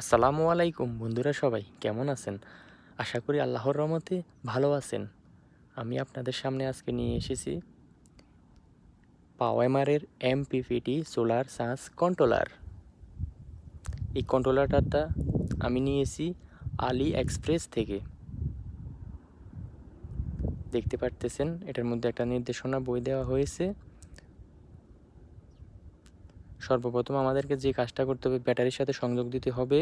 আসসালামু আলাইকুম বন্ধুরা, সবাই কেমন আছেন? আশা করি আল্লাহর রহমতে ভালো আছেন। আমি আপনাদের সামনে আজকে নিয়ে এসেছি পাওয়ামারের এমপিপিটি সোলার চার্জ কন্ট্রোলার। এই কন্ট্রোলারটা আমি নিয়েছি আলি এক্সপ্রেস থেকে। দেখতে পারতেছেন এটার মধ্যে একটা নির্দেশনা বই দেওয়া হয়েছে। সর্বপ্রথম আমাদেরকে যে কাজটা করতে হবে, ব্যাটারির সাথে সংযোগ দিতে হবে,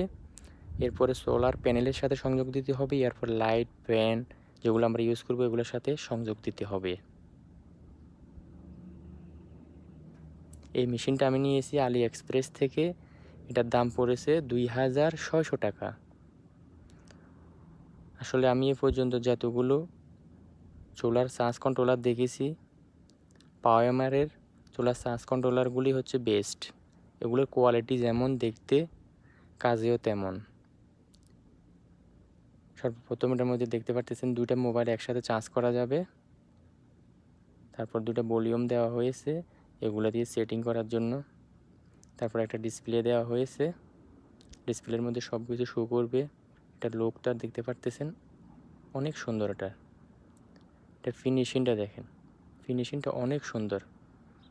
এরপরে সোলার প্যানেলের সাথে সংযোগ দিতে হবে, এরপর লাইট ফ্যান যেগুলো আমরা ইউজ করবো এগুলোর সাথে সংযোগ দিতে হবে। এই মেশিনটা আমি নিয়েছি আলি এক্সপ্রেস থেকে। এটার দাম পড়েছে 2600 টাকা। আসলে আমি এ পর্যন্ত যতগুলো সোলার চার্জ কন্ট্রোলার দেখেছি, পাওয়ামারের সোলার চার্জ কন্ট্রোলারগুলি হচ্ছে বেস্ট। এগুলোর কোয়ালিটি যেমন, দেখতে কাজেও তেমন। সর্বপ্রথম এটার মধ্যে দেখতে পারতেছেন দুইটা মোবাইল একসাথে চার্জ করা যাবে। তারপর দুটো ভলিউম দেওয়া হয়েছে এগুলো দিয়ে সেটিং করার জন্য। তারপর একটা ডিসপ্লে দেওয়া হয়েছে, ডিসপ্লের মধ্যে সব কিছু শো করবে। এটার লুকটা দেখতে পারতেছেন, অনেক সুন্দর। এটার ফিনিশিংটা দেখেন, ফিনিশিংটা অনেক সুন্দর।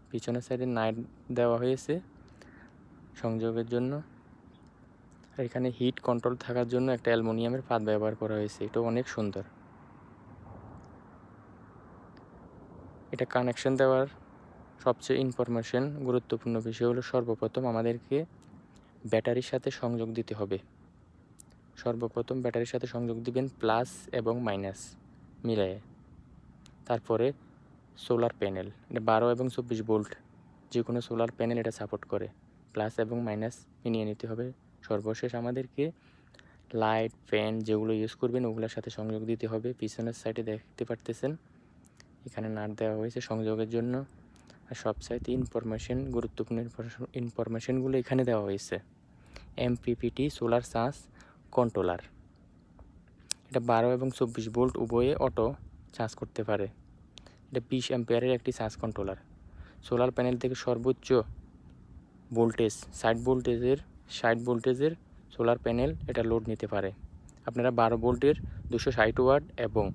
পিছনের সাইডে নাইট দেওয়া হয়েছে সংযোগের জন্য। আর এখানে হিট কন্ট্রোল থাকার জন্য একটা অ্যালুমিনিয়ামের পাত ব্যবহার করা হয়েছে, এটাও অনেক সুন্দর। এটা কানেকশন দেওয়ার সবচেয়ে গুরুত্বপূর্ণ বিষয় হলো, সর্বপ্রথম আমাদেরকে ব্যাটারির সাথে সংযোগ দিতে হবে। সর্বপ্রথম ব্যাটারির সাথে সংযোগ দিবেন প্লাস এবং মাইনাস মিলিয়ে। তারপরে সোলার প্যানেল, এটা 12 এবং 24 ভোল্ট যে কোনো সোলার প্যানেল এটা সাপোর্ট করে। প্লাস এবং মাইনাস মিলিয়ে নিতে হবে। সর্বশেষ আমাদেরকে লাইট ফ্যান যেগুলো ইউজ করবেন ওগুলোর সাথে সংযোগ দিতে হবে। পিছনের সাইডে দেখতে পারতেছেন এখানে নাট দেওয়া হয়েছে সংযোগের জন্য। আর সবচাইতে গুরুত্বপূর্ণ ইনফরমেশনগুলো এখানে দেওয়া হয়েছে। এমপিপিটি সোলার চার্জ কন্ট্রোলার, এটা 12 এবং 24 ভোল্ট উভয়ে অটো চার্জ করতে পারে। এটা 20 অ্যাম্পিয়ারের একটি চার্জ কন্ট্রোলার। সোলার প্যানেল থেকে সর্বোচ্চ ভোল্টেজ 60 ভোল্টেজের সোলার প্যানেল এটা লোড নিতে পারে। আপনারা 12 ভোল্টের 260 ওয়াট এবং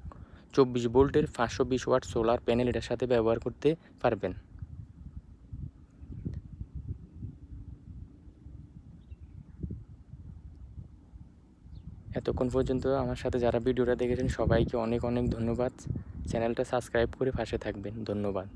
24 ভোল্টের 520 ওয়াট সোলার প্যানেল এটার সাথে ব্যবহার করতে পারবেন। এতক্ষণ পর্যন্ত আমার সাথে যারা ভিডিওটা দেখেছেন সবাইকে অনেক অনেক ধন্যবাদ। চ্যানেলটা সাবস্ক্রাইব করে পাশে থাকবেন। ধন্যবাদ।